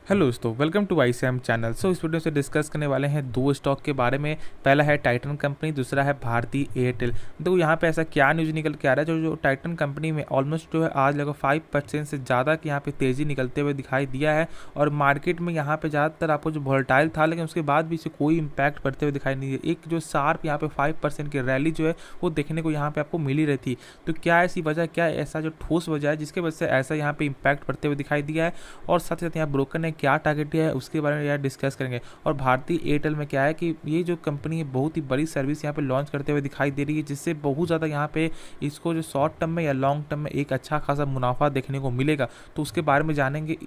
Hello दोस्तों, welcome to ICM channel. इस video से डिस्कस करने वाले हैं दो स्टॉक के बारे में। पहला है टाइटन कंपनी, दूसरा है भारती एयरटेल। देखो यहाँ पे ऐसा क्या न्यूज़ निकल के आ रहा है, जो टाइटन कंपनी में ऑलमोस्ट जो है आज लगभग 5% से ज़्यादा की यहाँ पे तेज़ी निकलते हुए दिखाई दिया है। और मार्केट में यहाँ पे ज़्यादातर आपको जो वोलेटाइल था, लेकिन उसके बाद भी इसे कोई इम्पैक्ट पड़ते हुए दिखाई नहीं दिया। एक जो शार्प यहाँ पे 5% की रैली जो है वो देखने को यहाँ पे आपको मिल ही रही थी। तो क्या ऐसी वजह, क्या ऐसा जो ठोस वजह है जिसके वजह से ऐसा यहाँ पे इम्पैक्ट पड़ते हुए दिखाई दिया है, और साथ ही साथ यहाँ ब्रोकर ने क्या टारगेट दिया है उसके बारे में यार डिस्कस करेंगे। और भारतीय एयरटेल में क्या है कि ये जो कंपनी है बहुत ही बड़ी सर्विस यहाँ पे लॉन्च करते हुए दिखाई दे रही है, जिससे बहुत ज़्यादा यहाँ पे इसको जो शॉर्ट टर्म में या लॉन्ग टर्म में एक अच्छा खासा मुनाफा देखने को मिलेगा। तो उसके बारे में जानेंगे।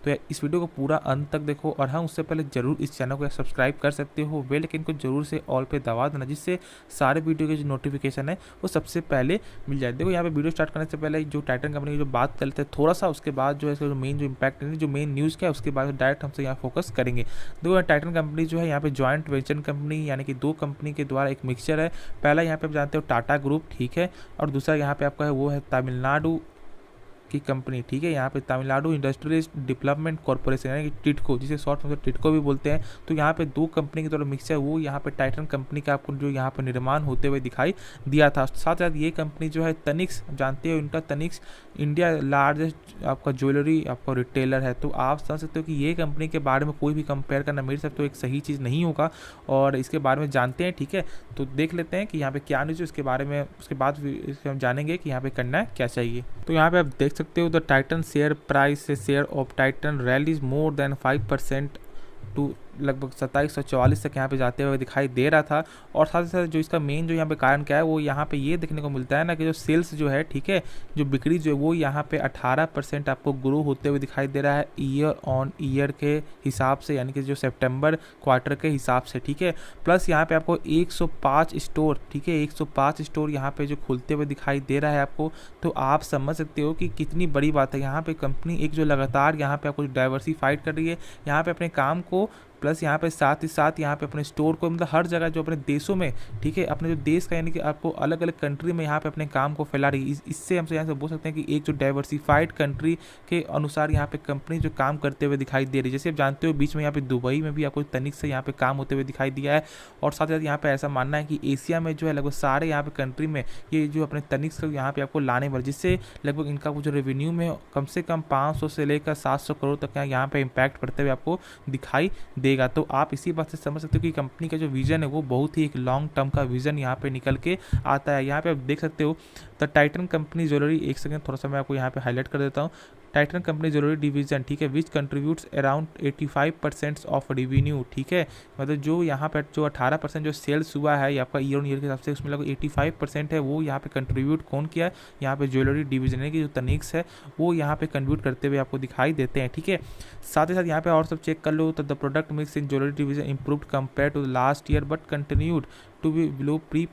तो यार इस वीडियो को पूरा अंत तक देखो, और हाँ उससे पहले जरूर इस चैनल को सब्सक्राइब कर सकते हो, बेल आइकन को जरूर से ऑल पे दबा देना, जिससे सारे वीडियो के जो नोटिफिकेशन है वो सबसे पहले मिल जाए। देखो यहाँ पे वीडियो स्टार्ट करने से पहले जो टाइटन कंपनी की जो बात कर लेते हैं थोड़ा सा, उसके बाद जो है इसका जो मेन जो इम्पैक्ट है, जो मेन न्यूज़ क्या है, उसके बाद डायरेक्ट हमसे यहाँ फोकस करेंगे। देखो टाइटन कंपनी जो है यहाँ पे जॉइंट वेंचर कंपनी, यानी कि दो कंपनी के द्वारा एक मिक्सचर है। पहला यहाँ पे आप जानते हो टाटा ग्रुप, ठीक है, और दूसरा यहाँ पे आपका है वो है तमिलनाडु की कंपनी, ठीक है, यहाँ पे तमिलनाडु इंडस्ट्रियल डेवलपमेंट कॉर्पोरेशन, यानी कि टिटको, जिसे शॉर्ट में टिटको भी बोलते हैं। तो यहाँ पे दो कंपनी के द्वारा मिक्सचर वो यहाँ पे टाइटन कंपनी का आपको जो यहाँ पे निर्माण होते हुए दिखाई दिया था। साथ साथ ये कंपनी जो है तनिक्स, जानते हो इनका तनिक्स इंडिया लार्जेस्ट आपका ज्वेलरी आपका रिटेलर है। तो आप समझ सकते हो कि ये कंपनी के बारे में कोई भी कंपेयर करना मेरे साथ तो एक सही चीज़ नहीं होगा, और इसके बारे में जानते हैं, ठीक है। तो देख लेते हैं कि यहाँ पे क्या न्यूज़ है उसके बारे में, उसके बाद हम जानेंगे कि यहाँ पे करना है क्या चाहिए। तो यहाँ पे आप देख सकते हो द टाइटन शेयर प्राइस से share of Titan rallies more than 5% to लगभग 2744 तक यहाँ पे जाते हुए दिखाई दे रहा था। और साथ ही साथ जो इसका मेन जो यहाँ पे कारण क्या है, वो यहाँ पे ये देखने को मिलता है ना कि जो सेल्स जो है, ठीक है, जो बिक्री जो है वो यहाँ पे 18% आपको ग्रो होते हुए दिखाई दे रहा है ईयर ऑन ईयर के हिसाब से, यानी कि जो सितंबर क्वार्टर के हिसाब से, ठीक है। प्लस यहाँ पे आपको 105 स्टोर, ठीक है, 105 स्टोर यहाँ पे जो खुलते हुए दिखाई दे रहा है आपको। तो आप समझ सकते हो कि कितनी बड़ी बात है। यहाँ पे कंपनी एक जो लगातार यहाँ पे आपको डाइवर्सिफाइड कर रही है यहाँ पे अपने काम को, प्लस यहाँ पे साथ ही साथ यहाँ पे अपने स्टोर को, मतलब हर जगह जो अपने देशों में, ठीक है, अपने जो देश का, यानी कि आपको अलग अलग कंट्री में यहाँ पे अपने काम को फैला रही है। इससे हमसे यहाँ से बोल सकते हैं कि एक जो डाइवर्सिफाइड कंट्री के अनुसार यहाँ पे कंपनी जो काम करते हुए दिखाई दे रही है। जैसे आप जानते हो बीच में यहाँ पे दुबई में भी आपको तनिक से यहाँ पे काम होते हुए दिखाई दिया है। और साथ ही साथ यहाँ पे ऐसा मानना है कि एशिया में जो है लगभग सारे यहाँ पे कंट्री में ये जो अपने तनिक से यहाँ पे आपको लाने वाले, जिससे लगभग इनका जो रेवेन्यू में कम से कम 500 से लेकर 700 करोड़ तक यहाँ पे इम्पैक्ट पड़ते हुए आपको दिखाई देगा। तो आप इसी बात से समझ सकते हो कि कंपनी का जो विजन है वो बहुत ही एक लॉन्ग टर्म का विजन यहाँ पे निकल के आता है। यहाँ पे आप देख सकते हो द टाइटन कंपनी ज्वेलरी, एक सेकंड थोड़ा सा मैं आपको यहाँ पे हाईलाइट कर देता हूँ। टाइटन कंपनी ज्वेलरी डिवीजन, ठीक है, विच कंट्रीब्यूट्स अराउंड 85% ऑफ रेवेन्यू, ठीक है, मतलब जो यहाँ पे जो 18% जो सेल्स हुआ है आपका ईयर ऑन ईयर के हिसाब से, उसमें लगभग 85% है वो यहाँ पे कंट्रीब्यूट कौन किया है, यहाँ पे ज्वेलरी डिवीजन है कि जो तनिक्स है वो यहाँ पे कंट्रीब्यूट करते हुए आपको दिखाई देते हैं, ठीक है। साथ ही साथ यहाँ पे और सब चेक कर लो तो the product mix in jewellery division improved compare to last year but continued to be below pre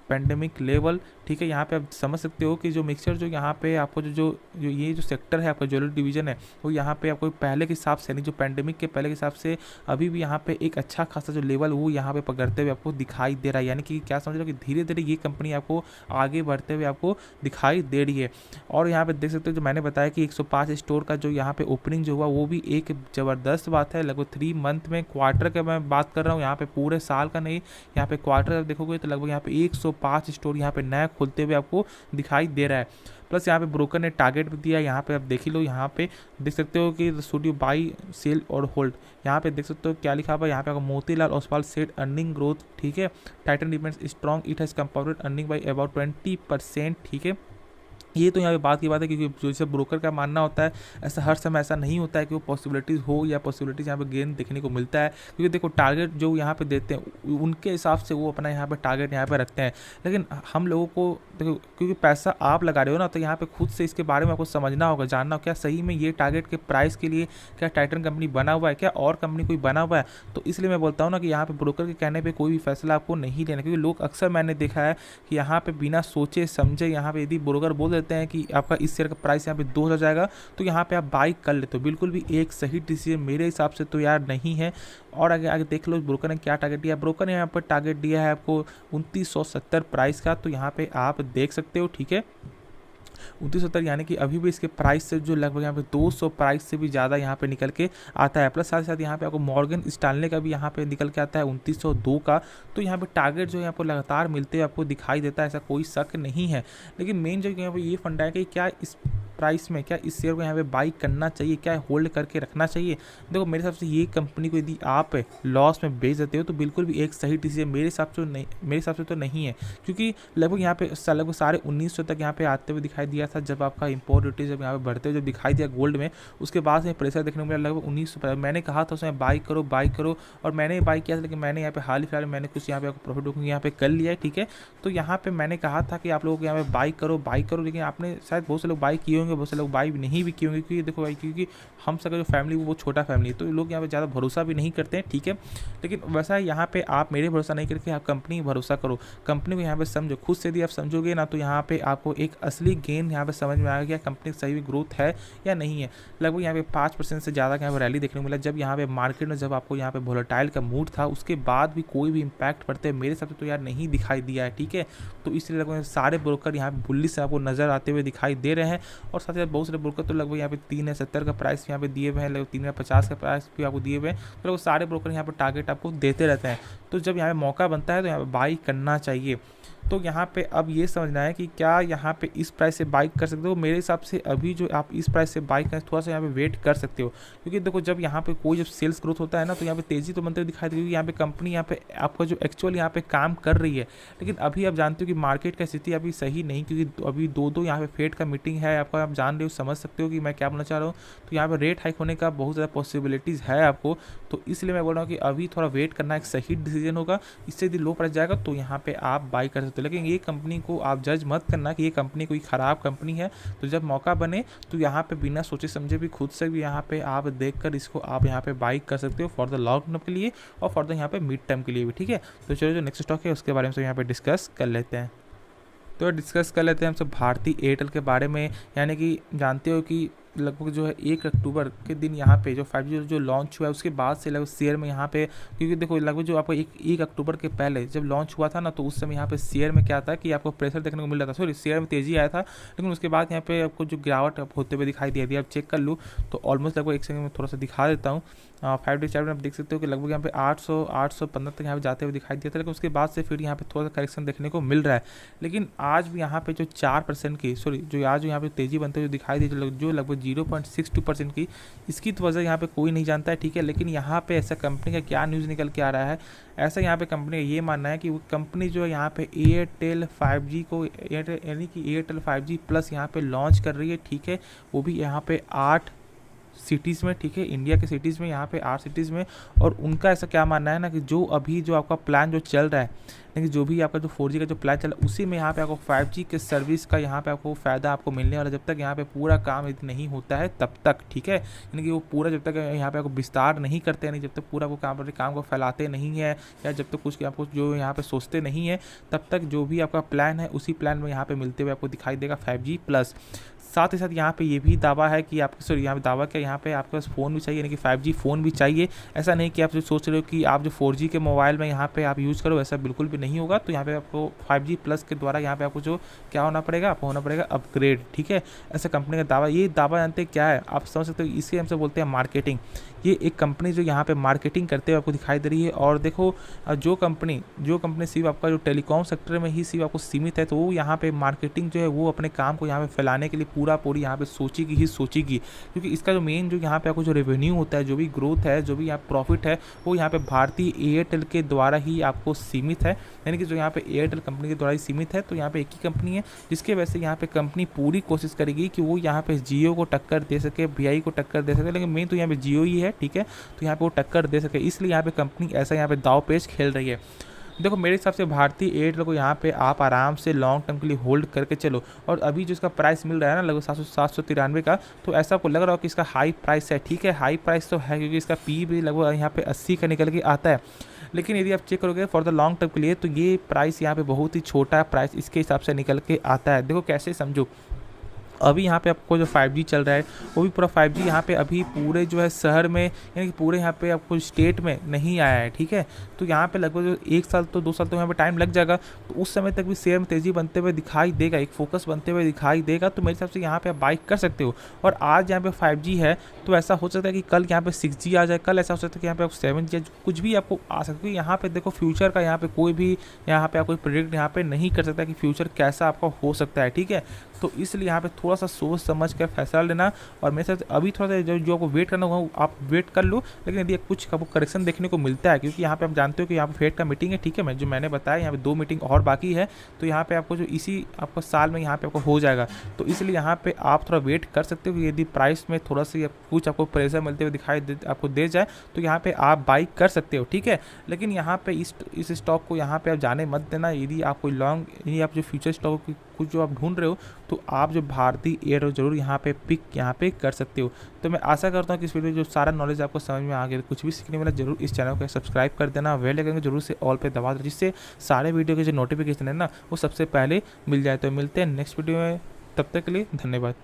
pandemic level, ठीक है। यहाँ पे आप समझ सकते हो कि जो मिक्सचर जो यहाँ पे आपको जो ये जो सेक्टर है आपका ज्वेलरी डिवीजन है, वो यहाँ पे आपको पहले के हिसाब से, यानी जो पेंडेमिक के पहले के हिसाब से अभी भी यहाँ पे एक अच्छा खासा जो लेवल वो यहाँ पे पकड़ते हुए आपको दिखाई दे रहा है। यानी कि क्या समझ रहे हो कि धीरे धीरे ये कंपनी आपको आगे बढ़ते हुए आपको दिखाई दे रही है। और यहाँ पे देख सकते हो जो मैंने बताया कि 105 स्टोर का जो यहाँ पे ओपनिंग जो हुआ वो भी एक ज़बरदस्त बात है। लगभग 3 मंथ में, क्वार्टर का मैं बात कर रहा हूँ, यहाँ पे पूरे साल का नहीं, यहाँ पे क्वार्टर देखोगे तो लगभग यहाँ पे 105 स्टोर यहाँ पे नया खुलते हुए आपको दिखाई दे रहा है। प्लस यहाँ पे ब्रोकर ने टारगेट भी दिया, यहाँ पे आप देख ही लो, यहाँ पे देख सकते हो कि शुड यू बाई सेल और होल्ड, यहाँ पे देख सकते हो क्या लिखा हुआ है, यहाँ पे आपको Motilal Oswal said earning growth, ठीक है, Titan depends strong, it has compounded earning by about 20%, ठीक है। ये तो यहाँ पे बात की बात है, क्योंकि जैसे ब्रोकर का मानना होता है, ऐसा हर समय ऐसा नहीं होता है कि वो पॉसिबिलिटीज़ हो या पॉसिबिलिटीज़ यहाँ पे गेन देखने को मिलता है। क्योंकि देखो टारगेट जो यहाँ पे देते हैं उनके हिसाब से वो अपना यहाँ पे टारगेट यहाँ पे रखते हैं। लेकिन हम लोगों को देखो, क्योंकि पैसा आप लगा रहे हो ना, तो यहाँ पे खुद से इसके बारे में आपको समझना होगा, जानना होगा क्या सही में ये टारगेट के प्राइस के लिए क्या टाइटन कंपनी बना हुआ है, क्या और कंपनी कोई बना हुआ है। तो इसलिए मैं बोलता हूँ ना कि यहाँ पे ब्रोकर के कहने पर कोई भी फैसला आपको नहीं लेना, क्योंकि लोग अक्सर मैंने देखा है कि यहाँ पे बिना सोचे समझे यहाँ पे यदि ब्रोकर बोल देते हैं कि आपका इस शेयर का प्राइस यहाँ पे 2000 जाएगा, तो यहाँ पे आप बाई कर लेते हो। बिल्कुल भी एक सही डिसीजन मेरे हिसाब से तो यार नहीं है। और आगे आगे देख लो ब्रोकर ने क्या टारगेट दिया। ब्रोकर ने यहाँ पर टारगेट दिया है आपको 2970 प्राइस का, तो यहाँ पे आप देख सकते हो, ठीक है। 2970 यानी कि अभी भी इसके प्राइस से जो लगभग यहाँ पे 200 प्राइस से भी ज़्यादा यहाँ पे निकल के आता है। प्लस साथ ही साथ यहाँ पे आपको मॉर्गन स्टानले का भी यहाँ पे निकल के आता है 2902 का। तो यहाँ पे टारगेट जो है आपको लगातार मिलते हुए आपको दिखाई देता है, ऐसा कोई शक नहीं है। लेकिन मेन जो यहाँ पे ये फंडा है कि क्या इस प्राइस में क्या इस शेयर को यहाँ पे बाई करना चाहिए, क्या होल्ड करके रखना चाहिए। देखो मेरे हिसाब से ये कंपनी को यदि आप लॉस में बेच देते हो तो बिल्कुल भी एक सही डिसीजन मेरे हिसाब से तो नहीं है, क्योंकि लगभग यहाँ पे लगभग 1950 तक यहाँ पे आते हुए दिखाई दिया था जब आपका इंपोर्ट ड्यूटी जब यहाँ पे बढ़ते हुए जब दिखाई दिया गोल्ड में। उसके बाद से प्रेशर देखने को मिला लगभग 1900 मैंने कहा था उसमें बाई करो और मैंने बाई किया था। लेकिन मैंने यहाँ पे हाल ही फिलहाल मैंने कुछ यहाँ पे प्रॉफिट बुकिंग यहाँ पे कर लिया है, ठीक है। तो यहाँ पे मैंने कहा था कि आप लोगों को यहाँ पे बाई करो, लेकिन आपने शायद बहुत से लोग बाई किए होंगे, बहुत से लोग बाई नहीं भी किए होंगे, क्योंकि देखो भाई क्योंकि हम सब जो फैमिली वो छोटा फैमिली है तो लोग यहाँ पे ज़्यादा भरोसा भी नहीं करते हैं, ठीक है। लेकिन वैसा यहाँ पे आप मेरे भरोसा नहीं करके आप कंपनी भरोसा करो, कंपनी को यहाँ पे समझो। खुद से यदि आप समझोगे ना तो यहाँ पे आपको एक असली गेन यहाँ पे समझ में आएगा कंपनी की सही ग्रोथ है या नहीं है। लगभग यहाँ पे 5% से ज़्यादा यहाँ पे रैली देखने को मिला जब यहाँ पे मार्केट में जब आपको यहाँ पे वोलेटाइल का मूड था, उसके बाद भी कोई भी इम्पैक्ट पड़ते मेरे हिसाब से तो यार नहीं दिखाई दिया है, ठीक है। तो इसलिए लगभग सारे ब्रोकर यहाँ पे बुल्ली से आपको नजर आते हुए दिखाई दे रहे हैं। और साथ ही साथ बहुत सारे ब्रोकर तो लगभग यहाँ पे 370 का प्राइस यहाँ पे दिए हुए हैं, लगभग 350 का प्राइस भी आपको दिए हुए हैं। तो लगभग सारे ब्रोकर यहाँ पे टारगेट आपको देते रहते हैं। तो जब यहाँ पे मौका बनता है तो यहाँ पे बाई करना चाहिए। तो यहाँ पे अब ये समझना है कि क्या यहाँ पे इस प्राइस से बाई कर सकते हो। मेरे हिसाब से अभी जो आप इस प्राइस से बाई करें थोड़ा सा यहाँ पे वेट कर सकते हो, क्योंकि देखो जब यहाँ पे कोई जब सेल्स ग्रोथ होता है ना तो यहाँ पे तेज़ी तो बनते हुए दिखाई देगी। यहाँ पे कंपनी यहाँ पे आपका जो एक्चुअल यहाँ पे काम कर रही है। लेकिन अभी आप जानते हो कि मार्केट का स्थिति अभी सही नहीं, क्योंकि अभी दो यहाँ पे फेड का मीटिंग है आपका, आप जान रहे हो, समझ सकते हो कि मैं क्या बोलना चाह रहा हूँ। तो यहाँ पे रेट हाइक होने का बहुत ज़्यादा पॉसिबिलिटीज़ है आपको। तो इसलिए मैं बोल रहा हूँ कि अभी थोड़ा वेट करना एक सही डिसीजन होगा। इससे यदि लो प्राइस जाएगा तो यहाँ पे आप बाई कर सकते हो। लेकिन ये कंपनी को आप जज मत करना कि ये कंपनी कोई ख़राब कंपनी है। तो जब मौका बने तो यहाँ पे बिना सोचे समझे भी खुद से भी यहाँ पे आप देखकर इसको आप यहाँ पे बाई कर सकते हो फॉर द लॉन्ग टर्म के लिए और फॉर द यहाँ पे मिड टर्म के लिए भी, ठीक है। तो चलो जो नेक्स्ट स्टॉक है उसके बारे में सब यहाँ पे डिस्कस कर लेते हैं। तो डिस्कस कर लेते हैं हम सब भारती एयरटेल के बारे में। यानी कि जानते हो कि लगभग जो है 1 अक्टूबर के दिन यहाँ पे जो 5G जो लॉन्च हुआ है उसके बाद से लगभग शेयर में यहाँ पे, क्योंकि देखो लगभग जो आपको 1 अक्टूबर के पहले जब लॉन्च हुआ था ना तो उस समय यहाँ पे शेयर में क्या था कि आपको प्रेशर देखने को मिल रहा था, सॉरी शेयर में तेज़ी आया था। लेकिन उसके बाद यहाँ पे आपको जो गिरावट होते हुए दिखाई दे दी, आप चेक कर लूँ तो ऑलमोस्ट लगभग एक सेकंड में थोड़ा सा दिखा देता हूँ। 5 डे चार्ट में आप देख सकते हो कि लगभग यहाँ पे 815 तक यहाँ पे जाते हुए दिखाई दिया था। लेकिन उसके बाद से फिर यहाँ पे थोड़ा सा करेक्शन देखने को मिल रहा है। लेकिन आज भी यहाँ पे जो 4% की जो आज यहाँ पे तेज़ी बनते हुए दिखाई दी जो लगभग 0.62% की, इसकी तो वजह यहाँ पे कोई नहीं जानता है, ठीक है। लेकिन यहाँ पे ऐसा कंपनी का क्या न्यूज़ निकल के आ रहा है, ऐसा यहाँ पे कंपनी का ये मानना है कि वो कंपनी जो है यहाँ पे एयरटेल 5G को यानी कि एयरटेल 5G प्लस यहाँ पे लॉन्च कर रही है, ठीक है। वो भी यहाँ पे 8 सिटीज़ में, ठीक है, इंडिया के सिटीज़ में, यहाँ पे 8 सिटीज़ में। और उनका ऐसा क्या मानना है ना कि जो अभी जो आपका प्लान जो चल रहा है, लेकिन जो भी आपका जो 4G का जो प्लान चल रहा है उसी में यहाँ पे आपको 5G के सर्विस का यहाँ पे आपको फ़ायदा आपको मिलने वाला, जब तक यहाँ पे पूरा काम यदि नहीं होता है तब तक, ठीक है। यानी कि वो पूरा जब तक यहाँ पे आपको विस्तार नहीं करते, यानी जब तक पूरा वो काम को फैलाते नहीं है या जब तक कुछ आपको जो यहाँ पे सोचते नहीं है, तब तक जो भी आपका प्लान है उसी प्लान में यहाँ पे मिलते हुए आपको दिखाई देगा 5G प्लस। साथ ही साथ यहाँ पे ये भी दावा है कि आपके यहाँ पे दावा क्या, यहाँ पे आपके पास फ़ोन भी चाहिए, यानी कि 5G फ़ोन भी चाहिए। ऐसा नहीं कि आप जो सोच रहे हो कि आप जो 4G के मोबाइल में यहाँ पे आप यूज़ करो, ऐसा बिल्कुल भी नहीं होगा। तो यहाँ पे आपको 5G प्लस के द्वारा यहाँ पे आपको जो क्या होना पड़ेगा, आपको होना पड़ेगा अपग्रेड, ठीक है। ऐसा कंपनी का दावा, ये दावा जानते हैं क्या है, आप समझ सकते हो, इसे हमसे बोलते हैं मार्केटिंग। ये एक कंपनी जो यहाँ पे मार्केटिंग करते हुए आपको दिखाई दे रही है। और देखो जो कंपनी सिर्फ आपका जो टेलीकॉम सेक्टर में ही सिर्फ आपको सीमित है, तो वो यहाँ पे मार्केटिंग जो है वो अपने काम को यहाँ पे फैलाने के लिए पूरी यहाँ पे सोचेगी, क्योंकि इसका जो मेन जो यहाँ पे आपको जो रेवेन्यू होता है, जो भी ग्रोथ है, जो भी यहाँ प्रॉफिट है, वो यहाँ पे भारतीय एयरटेल के द्वारा ही आपको सीमित है। यानी कि जो यहाँ पे एयरटेल कंपनी के द्वारा ही सीमित है। तो यहाँ पे एक ही कंपनी है जिसके वजह से यहाँ पे कंपनी पूरी कोशिश करेगी कि वो यहाँ पे जियो को टक्कर दे सके, VI को टक्कर दे सके, लेकिन मेन तो यहाँ पे जियो ही है, ठीक है। तो यहाँ पे वो टक्कर दे सके, इसलिए यहाँ पे कंपनी ऐसा यहाँ पे दाव पेच खेल रही है। देखो मेरे हिसाब से भारतीय एयरटेल को यहाँ पे आप आराम से लॉन्ग टर्म के लिए होल्ड करके चलो। और अभी जो इसका प्राइस मिल रहा है ना लगभग 793 का, तो ऐसा आपको लग रहा हो कि इसका हाई प्राइस है, ठीक है। हाई प्राइस तो है क्योंकि इसका पी भी लगभग यहाँ पे 80 का निकल के आता है। लेकिन यदि आप चेक करोगे फॉर द लॉन्ग टर्म के लिए तो ये प्राइस यहाँ पे बहुत ही छोटा प्राइस इसके हिसाब से निकल के आता है। देखो कैसे समझो, अभी यहाँ पे आपको जो 5G चल रहा है वो भी पूरा 5G यहाँ पे अभी पूरे जो है शहर में, यानी कि पूरे यहाँ पे आपको स्टेट में नहीं आया है, ठीक है। तो यहाँ पे लगभग 1 साल तो 2 साल तो यहाँ पे टाइम लग जाएगा, तो उस समय तक भी शेयर में तेज़ी बनते हुए दिखाई देगा, एक फोकस बनते हुए दिखाई देगा। तो मेरे हिसाब से यहाँ पे आप बाइक कर सकते हो। और आज यहाँ पे 5G है, तो ऐसा हो सकता है कि कल यहाँ पे 6G आ जाए, कल ऐसा हो सकता है कि यहाँ पे आप 7G कुछ भी आपको आ सकता है। यहाँ पे देखो फ्यूचर का यहाँ पे कोई भी यहाँ पे आप कोई प्रेडिक्ट यहाँ पे नहीं कर सकता कि फ्यूचर कैसा आपका हो सकता है, ठीक है। तो इसलिए यहाँ पे थोड़ा सा सोच समझ कर फैसला लेना। और मेरे साथ अभी थोड़ा सा जो आपको वेट करना होगा आप वेट कर लो, लेकिन यदि कुछ आपको करेक्शन देखने को मिलता है, क्योंकि यहाँ पे आप जानते हो कि यहाँ पे फेड का मीटिंग है, ठीक है। मैंने बताया यहाँ पे 2 मीटिंग और बाकी है, तो यहाँ पे आपको जो इसी आपको साल में यहाँ पे आपको हो जाएगा। तो इसलिए यहाँ पे आप थोड़ा वेट कर सकते हो कि यदि प्राइस में थोड़ा सा कुछ आपको प्रेशर मिलते हुए आपको दे जाए, तो यहाँ पे आप बाइक कर सकते हो, ठीक है। लेकिन यहाँ पे इस स्टॉक को यहाँ पे आप जाने मत देना। यदि आप कोई लॉन्ग, यदि आप जो फ्यूचर स्टॉक कुछ जो आप ढूंढ रहे हो, तो आप जो भारतीय एयर जरूर यहाँ पे पिक यहाँ पे कर सकते हो। तो मैं आशा करता हूँ कि इस वीडियो जो सारा नॉलेज आपको समझ में आ गया, कुछ भी सीखने वाला जरूर इस चैनल को सब्सक्राइब कर देना, बेल आइकन को जरूर से ऑल पे दबा दो, जिससे सारे वीडियो के जो नोटिफिकेशन है ना वो सबसे पहले मिल जाए। तो मिलते हैं नेक्स्ट वीडियो में, तब तक के लिए धन्यवाद।